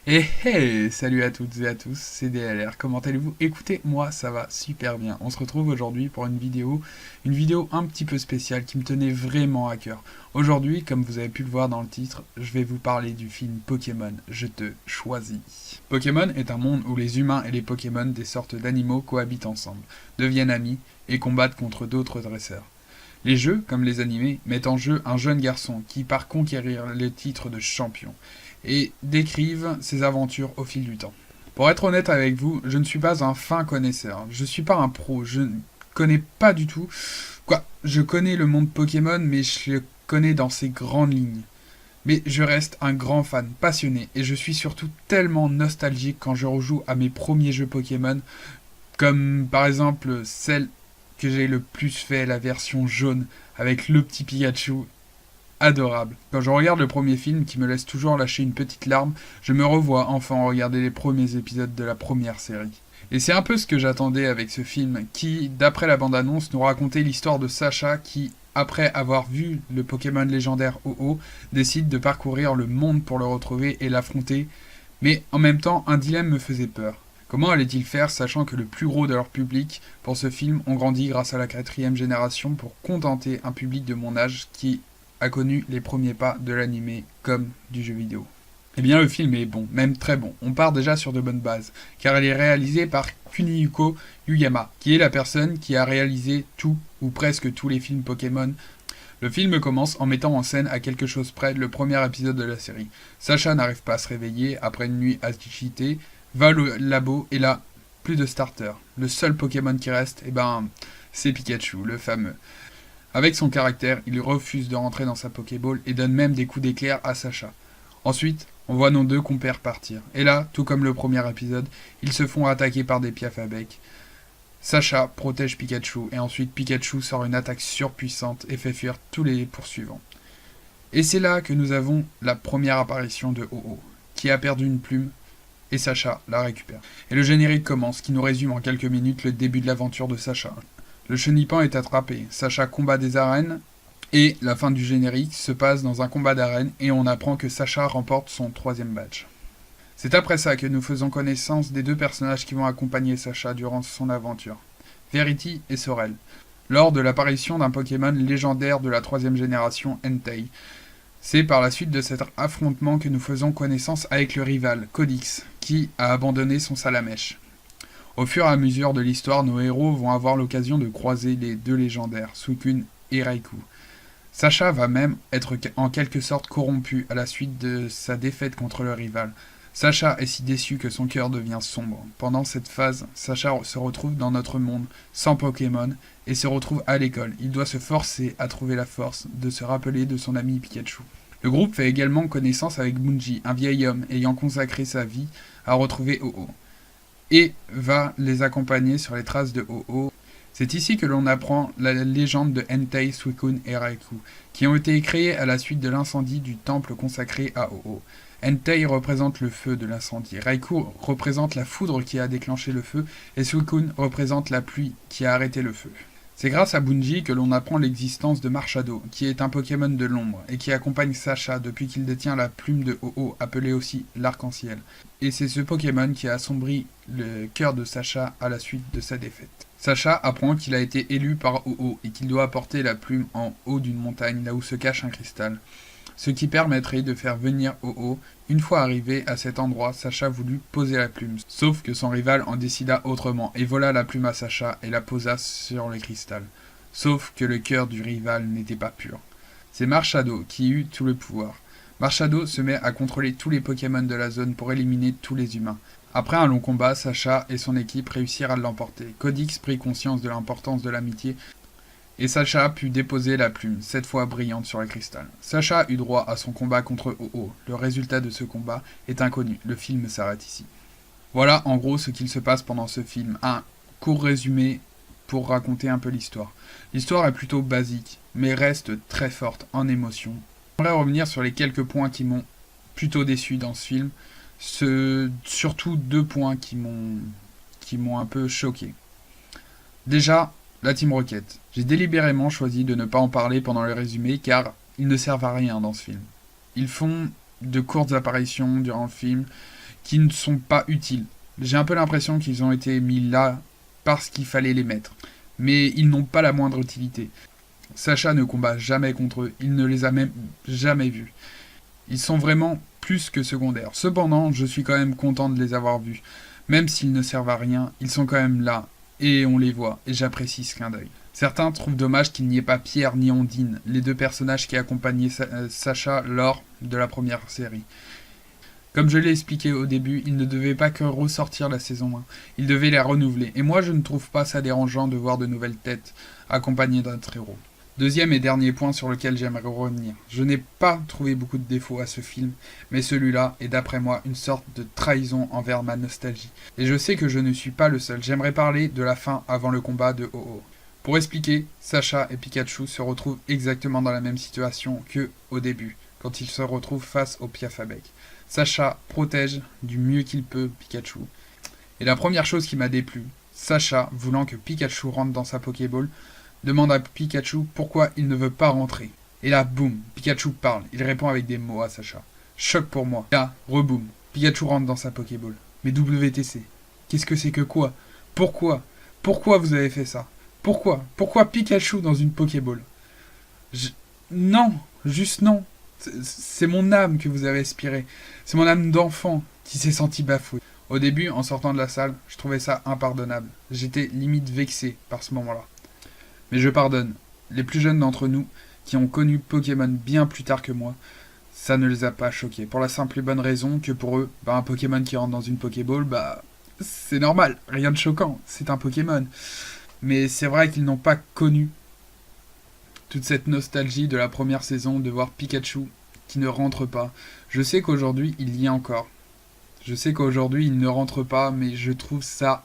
Salut à toutes et à tous, c'est DLR, comment allez-vous? Écoutez, moi ça va super bien. On se retrouve aujourd'hui pour une vidéo un petit peu spéciale qui me tenait vraiment à cœur. Aujourd'hui, comme vous avez pu le voir dans le titre, je vais vous parler du film Pokémon, Je te choisis. Pokémon est un monde où les humains et les Pokémon, des sortes d'animaux, cohabitent ensemble, deviennent amis et combattent contre d'autres dresseurs. Les jeux, comme les animés, mettent en jeu un jeune garçon qui part conquérir le titre de champion et décrivent ses aventures au fil du temps. Pour être honnête avec vous, je ne suis pas un fin connaisseur, je ne suis pas un pro, je ne connais pas du tout. Quoi, je connais le monde Pokémon, mais je le connais dans ses grandes lignes. Mais je reste un grand fan, passionné, et je suis surtout tellement nostalgique quand je rejoue à mes premiers jeux Pokémon, comme par exemple celle que j'ai le plus fait, la version jaune, avec le petit Pikachu adorable. Quand je regarde le premier film qui me laisse toujours lâcher une petite larme, je me revois enfant regarder les premiers épisodes de la première série. Et c'est un peu ce que j'attendais avec ce film, qui, d'après la bande-annonce, nous racontait l'histoire de Sacha qui, après avoir vu le Pokémon légendaire Ho-Oh, décide de parcourir le monde pour le retrouver et l'affronter. Mais en même temps, un dilemme me faisait peur. Comment allait-il faire, sachant que le plus gros de leur public pour ce film ont grandi grâce à la 4e génération pour contenter un public de mon âge qui a connu les premiers pas de l'animé comme du jeu vidéo. Eh bien, le film est bon, même très bon. On part déjà sur de bonnes bases, car il est réalisé par Kunihiko Yuyama, qui est la personne qui a réalisé tout ou presque tous les films Pokémon. Le film commence en mettant en scène à quelque chose près le premier épisode de la série. Sacha n'arrive pas à se réveiller après une nuit agitée, va au labo et là, plus de starter. Le seul Pokémon qui reste, c'est Pikachu, le fameux. Avec son caractère, il refuse de rentrer dans sa Pokéball et donne même des coups d'éclair à Sacha. Ensuite, on voit nos deux compères partir. Et là, tout comme le premier épisode, ils se font attaquer par des piafs à bec. Sacha protège Pikachu et ensuite Pikachu sort une attaque surpuissante et fait fuir tous les poursuivants. Et c'est là que nous avons la première apparition de Ho-Oh, qui a perdu une plume et Sacha la récupère. Et le générique commence, qui nous résume en quelques minutes le début de l'aventure de Sacha. Le chenipan est attrapé, Sacha combat des arènes, et la fin du générique se passe dans un combat d'arène et on apprend que Sacha remporte son 3e badge. C'est après ça que nous faisons connaissance des deux personnages qui vont accompagner Sacha durant son aventure, Verity et Sorel, lors de l'apparition d'un Pokémon légendaire de la 3e génération, Entei. C'est par la suite de cet affrontement que nous faisons connaissance avec le rival, Codix, qui a abandonné son Salamèche. Au fur et à mesure de l'histoire, nos héros vont avoir l'occasion de croiser les deux légendaires, Suicune et Raikou. Sacha va même être en quelque sorte corrompu à la suite de sa défaite contre le rival. Sacha est si déçu que son cœur devient sombre. Pendant cette phase, Sacha se retrouve dans notre monde, sans Pokémon, et se retrouve à l'école. Il doit se forcer à trouver la force de se rappeler de son ami Pikachu. Le groupe fait également connaissance avec Bunji, un vieil homme ayant consacré sa vie à retrouver Ho-Oh, et va les accompagner sur les traces de Ho-Oh. C'est ici que l'on apprend la légende de Entei, Suicune et Raikou, qui ont été créés à la suite de l'incendie du temple consacré à Ho-Oh. Entei représente le feu de l'incendie, Raikou représente la foudre qui a déclenché le feu, et Suicune représente la pluie qui a arrêté le feu. C'est grâce à Bunji que l'on apprend l'existence de Marshado, qui est un Pokémon de l'ombre, et qui accompagne Sacha depuis qu'il détient la plume de Ho-Oh, appelée aussi l'arc-en-ciel. Et c'est ce Pokémon qui a assombri le cœur de Sacha à la suite de sa défaite. Sacha apprend qu'il a été élu par Ho-Oh et qu'il doit apporter la plume en haut d'une montagne, là où se cache un cristal. Ce qui permettrait de faire venir Ho-Oh. Une fois arrivé à cet endroit, Sacha voulut poser la plume, sauf que son rival en décida autrement et vola la plume à Sacha et la posa sur le cristal. Sauf que le cœur du rival n'était pas pur. C'est Marshado qui eut tout le pouvoir. Marshado se met à contrôler tous les Pokémon de la zone pour éliminer tous les humains. Après un long combat, Sacha et son équipe réussirent à l'emporter. Codix prit conscience de l'importance de l'amitié et Sacha put déposer la plume, cette fois brillante sur le cristal. Sacha eut droit à son combat contre Ho-Oh. Le résultat de ce combat est inconnu. Le film s'arrête ici. Voilà en gros ce qu'il se passe pendant ce film. Un court résumé pour raconter un peu l'histoire. L'histoire est plutôt basique, mais reste très forte en émotion. J'aimerais revenir sur les quelques points qui m'ont plutôt déçu dans ce film. Surtout 2 points qui m'ont un peu choqué. Déjà, la Team Rocket. J'ai délibérément choisi de ne pas en parler pendant le résumé car ils ne servent à rien dans ce film. Ils font de courtes apparitions durant le film qui ne sont pas utiles. J'ai un peu l'impression qu'ils ont été mis là parce qu'il fallait les mettre. Mais ils n'ont pas la moindre utilité. Sacha ne combat jamais contre eux, il ne les a même jamais vus. Ils sont vraiment plus que secondaires. Cependant, je suis quand même content de les avoir vus. Même s'ils ne servent à rien, ils sont quand même là, et on les voit, et j'apprécie ce clin d'œil. Certains trouvent dommage qu'il n'y ait pas Pierre ni Ondine, les deux personnages qui accompagnaient Sacha lors de la première série. Comme je l'ai expliqué au début, il ne devait pas que ressortir la saison 1, il devait la renouveler, et moi je ne trouve pas ça dérangeant de voir de nouvelles têtes accompagnées d'un héros. Deuxième et dernier point sur lequel j'aimerais revenir. Je n'ai pas trouvé beaucoup de défauts à ce film, mais celui-là est d'après moi une sorte de trahison envers ma nostalgie. Et je sais que je ne suis pas le seul, j'aimerais parler de la fin avant le combat de Ho-Oh. Pour expliquer, Sacha et Pikachu se retrouvent exactement dans la même situation que au début, quand ils se retrouvent face au Piafabec. Sacha protège du mieux qu'il peut Pikachu. Et la première chose qui m'a déplu, Sacha, voulant que Pikachu rentre dans sa Pokéball, demande à Pikachu pourquoi il ne veut pas rentrer. Et là, boum, Pikachu parle. Il répond avec des mots à Sacha. Choc pour moi. Et là, reboum, Pikachu rentre dans sa Pokéball. Mais WTC, qu'est-ce que c'est que quoi? Pourquoi? Pourquoi vous avez fait ça? Pourquoi? Pourquoi Pikachu dans une Pokéball? Non, juste non. C'est mon âme que vous avez aspiré. C'est mon âme d'enfant qui s'est senti bafouée. Au début, en sortant de la salle, je trouvais ça impardonnable. J'étais limite vexé par ce moment-là. Mais je pardonne. Les plus jeunes d'entre nous, qui ont connu Pokémon bien plus tard que moi, ça ne les a pas choqués. Pour la simple et bonne raison que pour eux, un Pokémon qui rentre dans une Pokéball, c'est normal, rien de choquant, c'est un Pokémon. Mais c'est vrai qu'ils n'ont pas connu toute cette nostalgie de la première saison de voir Pikachu qui ne rentre pas. Je sais qu'aujourd'hui, il y est encore. Je sais qu'aujourd'hui, il ne rentre pas, mais je trouve ça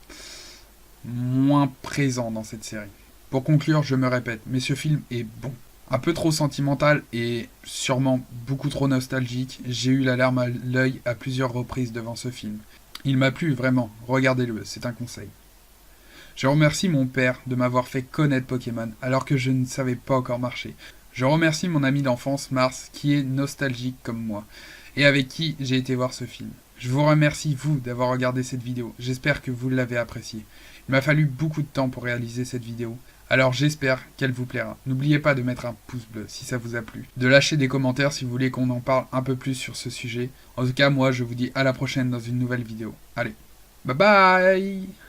moins présent dans cette série. Pour conclure, je me répète, mais ce film est bon. Un peu trop sentimental et sûrement beaucoup trop nostalgique, j'ai eu la larme à l'œil à plusieurs reprises devant ce film. Il m'a plu vraiment, regardez-le, c'est un conseil. Je remercie mon père de m'avoir fait connaître Pokémon alors que je ne savais pas encore marcher. Je remercie mon ami d'enfance Mars qui est nostalgique comme moi et avec qui j'ai été voir ce film. Je vous remercie vous d'avoir regardé cette vidéo, j'espère que vous l'avez appréciée. Il m'a fallu beaucoup de temps pour réaliser cette vidéo, alors j'espère qu'elle vous plaira. N'oubliez pas de mettre un pouce bleu si ça vous a plu, de lâcher des commentaires si vous voulez qu'on en parle un peu plus sur ce sujet. En tout cas, moi je vous dis à la prochaine dans une nouvelle vidéo. Allez, bye bye!